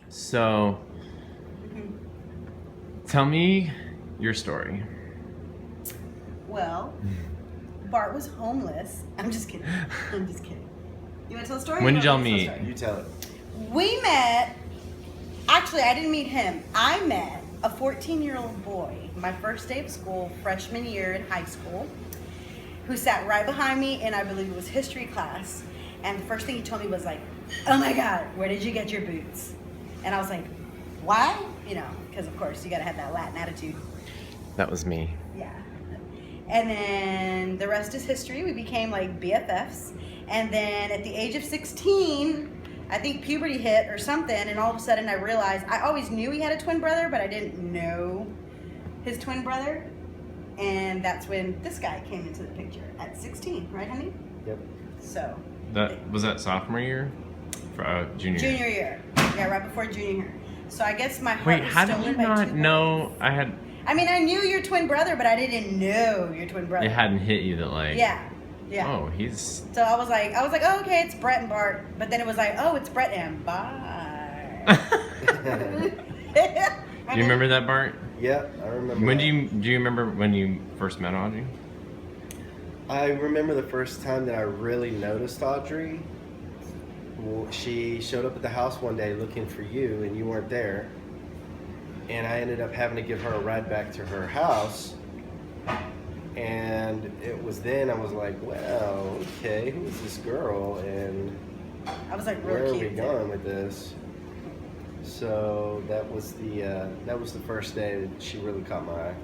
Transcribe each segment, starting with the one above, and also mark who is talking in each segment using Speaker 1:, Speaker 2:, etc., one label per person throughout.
Speaker 1: So, tell me your story.
Speaker 2: Well, Bart was homeless. I'm just kidding. I'm just kidding. You want to tell the story?
Speaker 1: When did y'all meet?
Speaker 3: You tell it.
Speaker 2: We met. Actually, I didn't meet him. I met a 14-year-old boy, my first day of school, freshman year in high school, who sat right behind me in, I believe it was history class. And the first thing he told me was like, "Oh my God, where did you get your boots?" And I was like, "Why?" You know, because of course you gotta have that Latin attitude.
Speaker 1: That was me.
Speaker 2: Yeah. And then the rest is history. We became like BFFs. And then at the age of 16, I think puberty hit or something, and all of a sudden I realized I always knew he had a twin brother, but I didn't know his twin brother. And that's when this guy came into the picture at 16, right, honey?
Speaker 3: Yep.
Speaker 2: So.
Speaker 1: That was that sophomore year? Junior year.
Speaker 2: Junior year. Yeah, right before junior year. So I guess my heart
Speaker 1: Wait,
Speaker 2: was
Speaker 1: how did
Speaker 2: stolen
Speaker 1: you
Speaker 2: by
Speaker 1: not
Speaker 2: two
Speaker 1: know
Speaker 2: boys.
Speaker 1: I
Speaker 2: mean, I knew your twin brother, but I didn't know your twin brother.
Speaker 1: it hadn't hit you that like,
Speaker 2: Yeah. Yeah.
Speaker 1: oh, he's...
Speaker 2: So I was like, oh, okay, it's Bret and Bart. But then it was like, oh, it's Bret and Bart.
Speaker 1: Do you remember that, Bart?
Speaker 3: Yeah, I remember.
Speaker 1: When
Speaker 3: that.
Speaker 1: do you remember when you first met Audrey?
Speaker 3: I remember the first time that I really noticed Audrey. Well, she showed up at the house one day looking for you, and you weren't there. And I ended up having to give her a ride back to her house. And it was then I was like, well, okay, who's this girl? And
Speaker 2: I was like,
Speaker 3: where
Speaker 2: real
Speaker 3: are
Speaker 2: cute.
Speaker 3: we going with this? So that was the first day that she really caught my eye.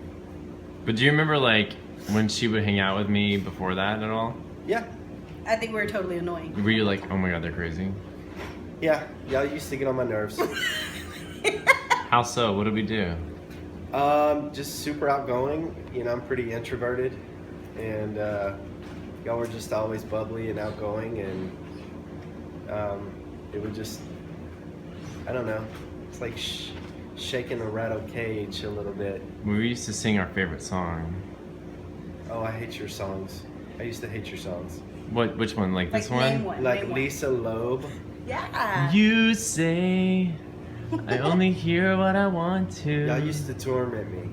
Speaker 1: But do you remember like when she would hang out with me before that at all?
Speaker 3: Yeah.
Speaker 2: I think we were totally annoying.
Speaker 1: Were you like, oh my God, they're crazy?
Speaker 3: Yeah, y'all used to get on my nerves.
Speaker 1: How so? What did we do?
Speaker 3: Just super outgoing. You know, I'm pretty introverted, and y'all were just always bubbly and outgoing, and it would just, I don't know, it's like shaking a rattled cage a little bit.
Speaker 1: We used to sing our favorite song.
Speaker 3: Oh, I hate your songs. I used to hate your songs.
Speaker 1: What? Which one? Like this
Speaker 2: name
Speaker 1: one?
Speaker 3: Like
Speaker 2: name
Speaker 3: Lisa Loeb.
Speaker 2: Yeah.
Speaker 1: You say I only hear what I want to.
Speaker 3: Y'all used to torment me.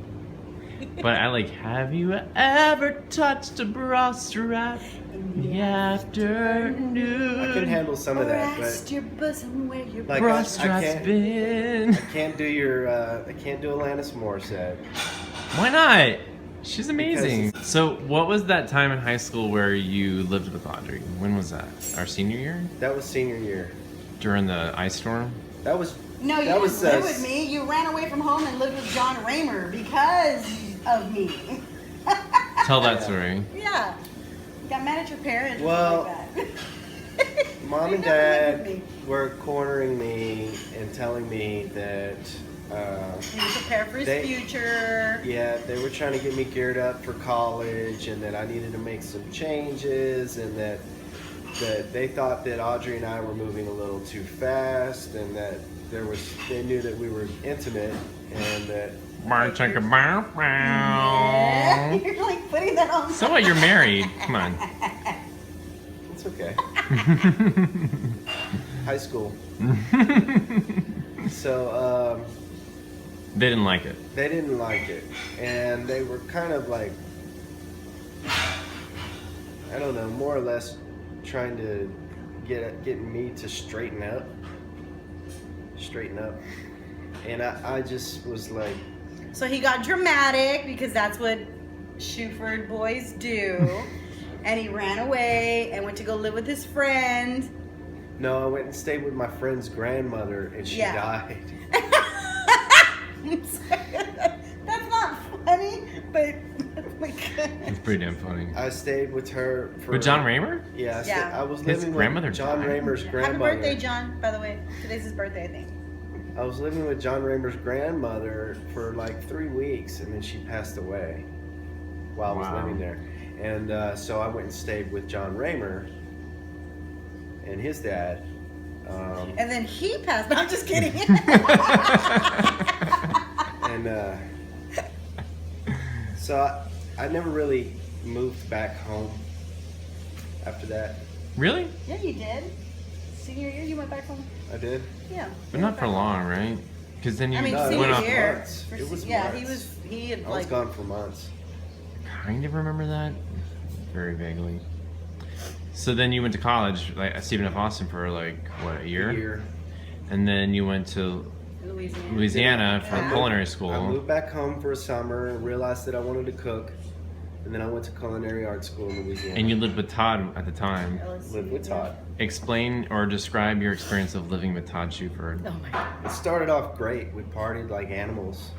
Speaker 1: But I like, have you ever touched a bra strap in the afternoon?
Speaker 3: I can handle some of that,
Speaker 2: Rest
Speaker 3: but
Speaker 2: your bosom where your
Speaker 3: like
Speaker 1: Bra
Speaker 3: I
Speaker 1: strap's
Speaker 3: can't,
Speaker 1: been.
Speaker 3: I can't do Alanis Morissette.
Speaker 1: Why not? She's amazing. So, what was that time in high school where you lived with Audrey? When was that? Our senior year?
Speaker 3: That was senior year.
Speaker 1: During the ice storm?
Speaker 3: That was.
Speaker 2: No, you
Speaker 3: that
Speaker 2: didn't
Speaker 3: was,
Speaker 2: live with me. You ran away from home and lived with John Raymer because of me.
Speaker 1: Tell that story.
Speaker 2: Yeah. You got mad at your parents.
Speaker 3: Well,
Speaker 2: like that.
Speaker 3: Mom and
Speaker 2: You never lived with
Speaker 3: Dad
Speaker 2: me.
Speaker 3: were cornering me and telling me that.
Speaker 2: He was prepare for his
Speaker 3: They-
Speaker 2: future.
Speaker 3: Yeah, they were trying to get me geared up for college, and that I needed to make some changes, and that they thought that Audrey and I were moving a little too fast, and that they knew that we were intimate, and that
Speaker 2: Yeah. You're like putting that on.
Speaker 1: So what? You're married. Come on.
Speaker 3: it's okay. High school. So
Speaker 1: They didn't like it.
Speaker 3: they didn't like it, and they were kind of like, I don't know, more or less trying to get me to straighten up, and I just was like,
Speaker 2: So he got dramatic because that's what Shuford boys do. And he ran away and went to go live with his friend.
Speaker 3: no, I went and stayed with my friend's grandmother, and she
Speaker 2: Yeah.
Speaker 3: died.
Speaker 2: That's not funny, but oh my God.
Speaker 1: It's pretty damn funny.
Speaker 3: I stayed with her for.
Speaker 1: With John Raymer?
Speaker 3: Yeah,
Speaker 2: Yeah.
Speaker 3: I was
Speaker 1: His
Speaker 3: living
Speaker 1: grandmother
Speaker 3: with John
Speaker 1: died?
Speaker 3: Raymer's
Speaker 2: Happy
Speaker 3: grandmother.
Speaker 2: birthday, John, by the way. Today's his birthday, I think.
Speaker 3: I was living with John Raymer's grandmother for like 3 weeks, and then she passed away while I was
Speaker 1: Wow.
Speaker 3: living there. And so I went and stayed with John Raymer and his dad.
Speaker 2: And then he passed. No, I'm just kidding.
Speaker 3: And so I never really moved back home after that.
Speaker 1: Really?
Speaker 2: Yeah, you did. senior year, you went back home?
Speaker 3: I did.
Speaker 2: Yeah.
Speaker 1: But not for long, right? Because then you
Speaker 2: I mean,
Speaker 3: No, it
Speaker 1: went
Speaker 2: senior
Speaker 1: off.
Speaker 2: year.
Speaker 3: months.
Speaker 2: for
Speaker 3: It was
Speaker 2: se- yeah,
Speaker 3: months.
Speaker 2: he had
Speaker 3: I was
Speaker 2: like.
Speaker 3: gone for months.
Speaker 1: Kind of remember that, very vaguely. So then you went to college, like at Stephen F. Austin, for like what, a year?
Speaker 3: A year.
Speaker 1: And then you went to
Speaker 2: Louisiana.
Speaker 1: Louisiana for
Speaker 2: Yeah.
Speaker 1: culinary
Speaker 3: I
Speaker 1: school.
Speaker 3: moved back home for a summer and realized that I wanted to cook. And then I went to culinary art school in Louisiana.
Speaker 1: And you lived with Todd at the time.
Speaker 2: LSU,
Speaker 3: lived with Todd.
Speaker 1: Explain or describe your experience of living with Todd Shuford.
Speaker 2: Oh my God.
Speaker 3: It started off great. We partied like animals.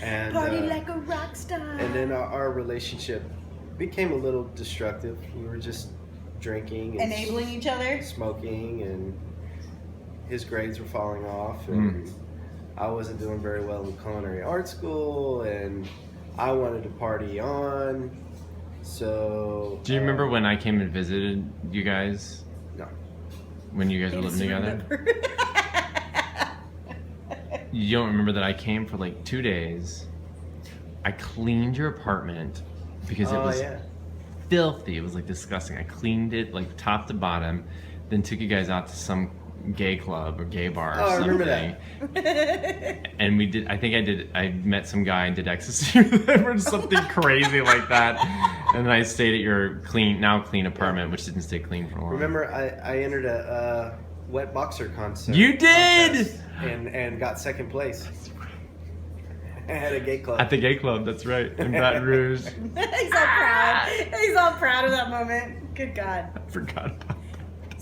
Speaker 3: And,
Speaker 2: Party like a rock star.
Speaker 3: and then our relationship became a little destructive. We were just drinking and
Speaker 2: Enabling each other.
Speaker 3: smoking, and his grades were falling off, and I wasn't doing very well in culinary art school, and I wanted to party on. So
Speaker 1: Do you remember when I came and visited you guys?
Speaker 3: No.
Speaker 1: When you guys were living together? You don't remember that I came for like 2 days. I cleaned your apartment because it was filthy. It was like disgusting. I cleaned it like top to bottom, then took you guys out to some gay club or gay bar or
Speaker 3: Oh, I
Speaker 1: something.
Speaker 3: remember that.
Speaker 1: And we did, I met some guy and did ecstasy with him or something crazy like that. And then I stayed at your now clean apartment, which didn't stay clean for long.
Speaker 3: Remember, I entered a wet boxer contest.
Speaker 1: You did!
Speaker 3: contest and got second place. At a gay club.
Speaker 1: At the gay club, that's right, in Baton Rouge.
Speaker 2: He's all proud. He's all proud of that moment. Good God.
Speaker 1: I forgot about that.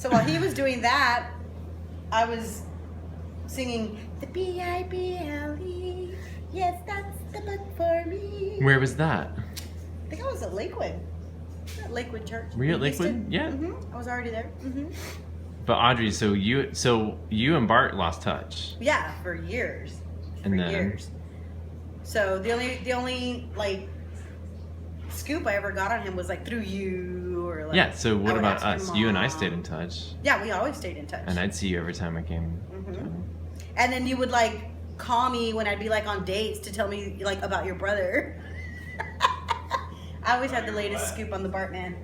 Speaker 2: So while he was doing that, I was singing the B-I-B-L-E. Yes, that's the book for me.
Speaker 1: Where was that?
Speaker 2: I think I was at Lakewood. At Lakewood Church.
Speaker 1: Were you at
Speaker 2: in
Speaker 1: Lakewood?
Speaker 2: Houston.
Speaker 1: Yeah.
Speaker 2: I was already there.
Speaker 1: But Audrey, so you and Bart lost touch.
Speaker 2: Yeah, for years.
Speaker 1: And
Speaker 2: for
Speaker 1: then-
Speaker 2: years. So the only like scoop I ever got on him was like through you or like.
Speaker 1: Yeah, so
Speaker 2: I
Speaker 1: what
Speaker 2: would
Speaker 1: about
Speaker 2: ask your
Speaker 1: us? You and I
Speaker 2: mom.
Speaker 1: stayed in touch.
Speaker 2: Yeah, we always stayed in touch.
Speaker 1: And I'd see you every time I came.
Speaker 2: And then you would like call me when I'd be like on dates to tell me like about your brother. I always had the latest scoop on the Bart man.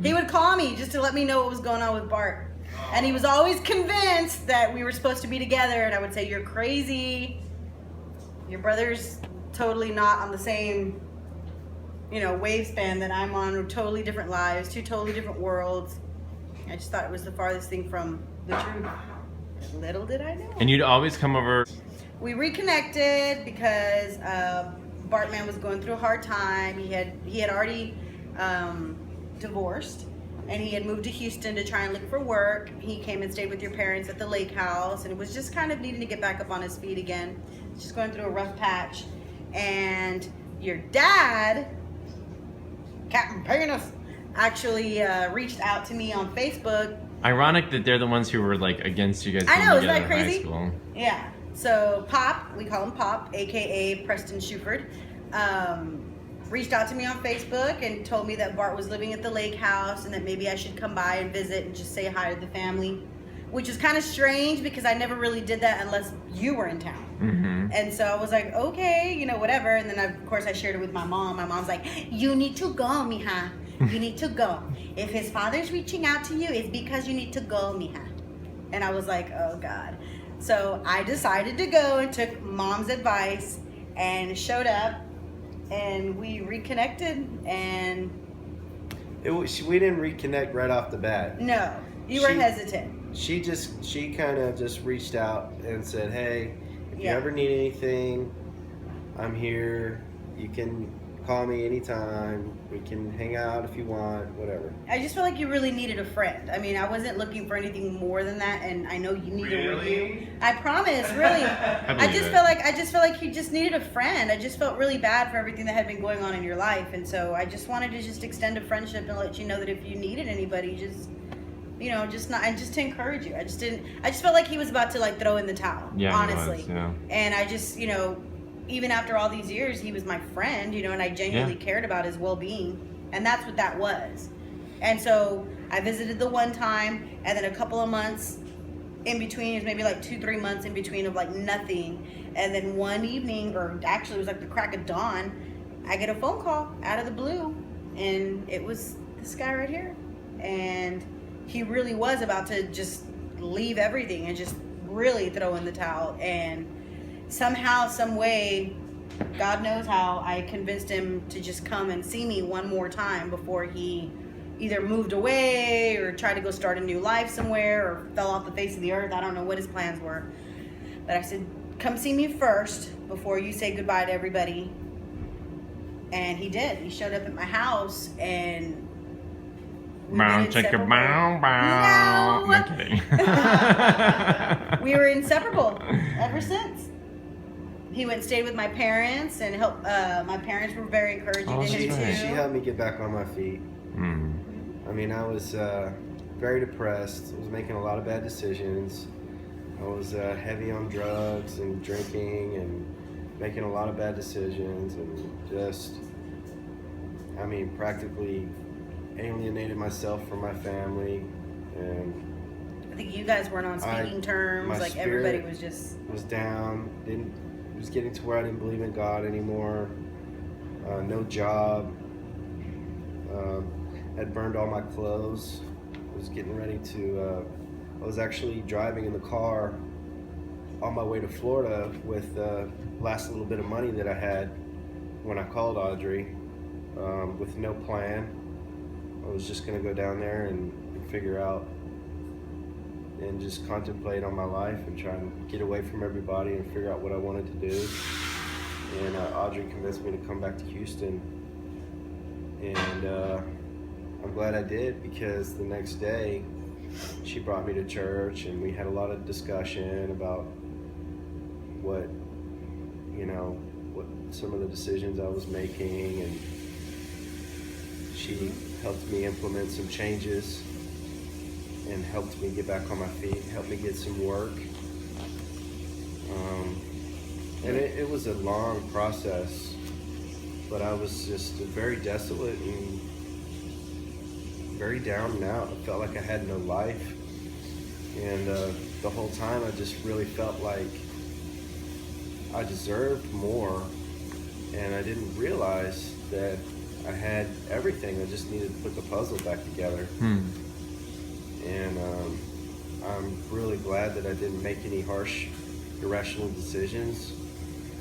Speaker 2: He would call me just to let me know what was going on with Bart. And he was always convinced that we were supposed to be together, and I would say, "You're crazy. Your brother's totally not on the same, wave span that I'm on. We're totally different lives, two totally different worlds." I just thought it was the farthest thing from the truth. Little did I know.
Speaker 1: And you'd always come over.
Speaker 2: We reconnected because Bartman was going through a hard time. He had already divorced, and he had moved to Houston to try and look for work. He came and stayed with your parents at the lake house, and it was just kind of needing to get back up on his feet again. Just going through a rough patch. And your dad, Captain Penis, actually reached out to me on Facebook.
Speaker 1: Ironic that they're the ones who were like against you guys
Speaker 2: I
Speaker 1: being
Speaker 2: know,
Speaker 1: together
Speaker 2: isn't that
Speaker 1: in high
Speaker 2: crazy?
Speaker 1: school.
Speaker 2: Yeah. So Pop, we call him Pop, aka Preston Shuford, reached out to me on Facebook and told me that Bart was living at the lake house and that maybe I should come by and visit and just say hi to the family, which is kind of strange because I never really did that unless you were in town. And so I was like, okay, whatever. And then of course I shared it with my mom. My mom's like, "You need to go, mija. You need to go. If his father's reaching out to you, it's because you need to go, mija." And I was like, oh God. So I decided to go and took mom's advice and showed up, and we reconnected. And
Speaker 3: We didn't reconnect right off the bat.
Speaker 2: no, you were
Speaker 3: She-
Speaker 2: hesitant.
Speaker 3: She kind of just reached out and said, "Hey, if you
Speaker 2: Yeah.
Speaker 3: ever need anything, I'm here. You can call me anytime. We can hang out if you want, whatever."
Speaker 2: I just felt like you really needed a friend. I mean, I wasn't looking for anything more than that, and I know you needed one.
Speaker 4: Really?
Speaker 2: I promise, really. I
Speaker 1: believe
Speaker 2: just
Speaker 1: it.
Speaker 2: felt like you just needed a friend. I just felt really bad for everything that had been going on in your life, and so I just wanted to just extend a friendship and let you know that if you needed anybody, just to encourage you. I just felt like he was about to like throw in the towel.
Speaker 1: Yeah, he
Speaker 2: honestly.
Speaker 1: was, yeah.
Speaker 2: And I just, even after all these years, he was my friend, and I genuinely cared about his well-being, and that's what that was. And so I visited the one time, and then a couple of months in between, it was maybe like 2-3 months in between of like nothing. And then one evening, or actually it was like the crack of dawn, I get a phone call out of the blue, and it was this guy right here. And he really was about to just leave everything and just really throw in the towel. And somehow, some way, God knows how, I convinced him to just come and see me one more time before he either moved away or tried to go start a new life somewhere or fell off the face of the earth. I don't know what his plans were. But I said, come see me first before you say goodbye to everybody. And he did. He showed up at my house and we were inseparable. No.
Speaker 1: I'm kidding.
Speaker 2: We were inseparable ever since. He went and stayed with my parents and helped. My parents were very encouraging to him too.
Speaker 3: She helped me get back on my feet. I mean, I was very depressed. I was making a lot of bad decisions. I was heavy on drugs and drinking and making a lot of bad decisions and just, I mean, practically alienated myself from my family. And
Speaker 2: I think you guys weren't on speaking terms. Like everybody was just
Speaker 3: was down. Was getting to where I didn't believe in God anymore. No job. Had burned all my clothes. Was getting ready to. I was actually driving in the car on my way to Florida with the last little bit of money that I had when I called Audrey, with no plan. I was just gonna go down there and figure out and just contemplate on my life and try and get away from everybody and figure out what I wanted to do. And Audrey convinced me to come back to Houston, and I'm glad I did, because the next day she brought me to church and we had a lot of discussion about what some of the decisions I was making, and she helped me implement some changes and helped me get back on my feet, helped me get some work. And it was a long process, but I was just very desolate and very down and out. I felt like I had no life. And the whole time I just really felt like I deserved more, and I didn't realize that I had everything. I just needed to put the puzzle back together. And I'm really glad that I didn't make any harsh, irrational decisions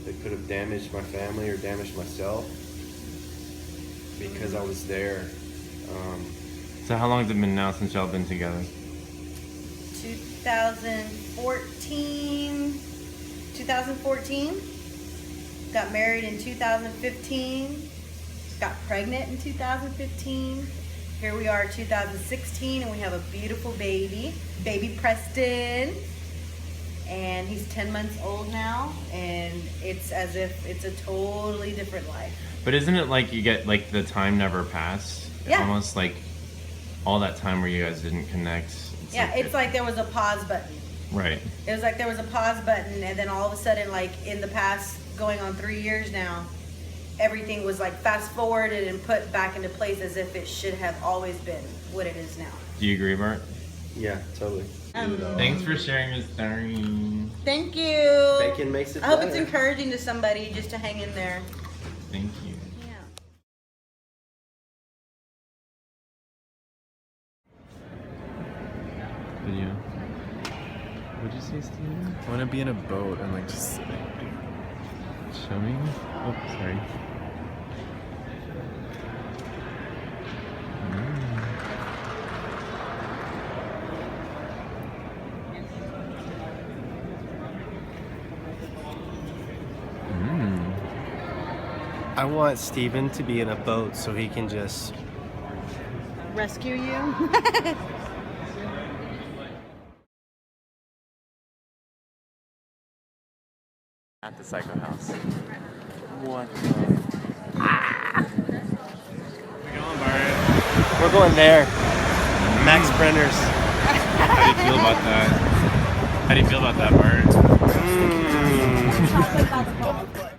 Speaker 3: that could have damaged my family or damaged myself, because I was there.
Speaker 1: So how long has it been now since y'all been together?
Speaker 2: 2014. Got married in 2015. Got pregnant in 2015. Here we are 2016, and we have a beautiful baby Preston. And he's 10 months old now, and it's as if it's a totally different life.
Speaker 1: But isn't it like you get, like, the time never passed?
Speaker 2: Yeah.
Speaker 1: Almost like all that time where you guys didn't connect.
Speaker 2: It's like there was a pause button.
Speaker 1: Right.
Speaker 2: It was like there was a pause button, and then all of a sudden, like in the past, going on 3 years now, everything was like fast forwarded and put back into place as if it should have always been what it is now.
Speaker 1: Do you agree, Bart?
Speaker 3: Yeah, totally.
Speaker 1: Thanks for sharing your story.
Speaker 2: Thank you.
Speaker 3: Bacon makes it
Speaker 2: I hope
Speaker 3: better.
Speaker 2: it's encouraging to somebody just to hang in there.
Speaker 1: Thank you.
Speaker 2: Yeah.
Speaker 1: Video. What'd you say, Steven?
Speaker 4: I want to be in a boat and like just sitting.
Speaker 1: Show me. Oh, sorry.
Speaker 5: I want Steven to be in a boat so he can just
Speaker 2: Rescue you.
Speaker 4: At the Psycho House.
Speaker 5: what?
Speaker 4: We're going, Bart.
Speaker 5: We're going there. Max Brenner's.
Speaker 1: How do you feel about that? How do you feel about that, Bart?
Speaker 5: Mm.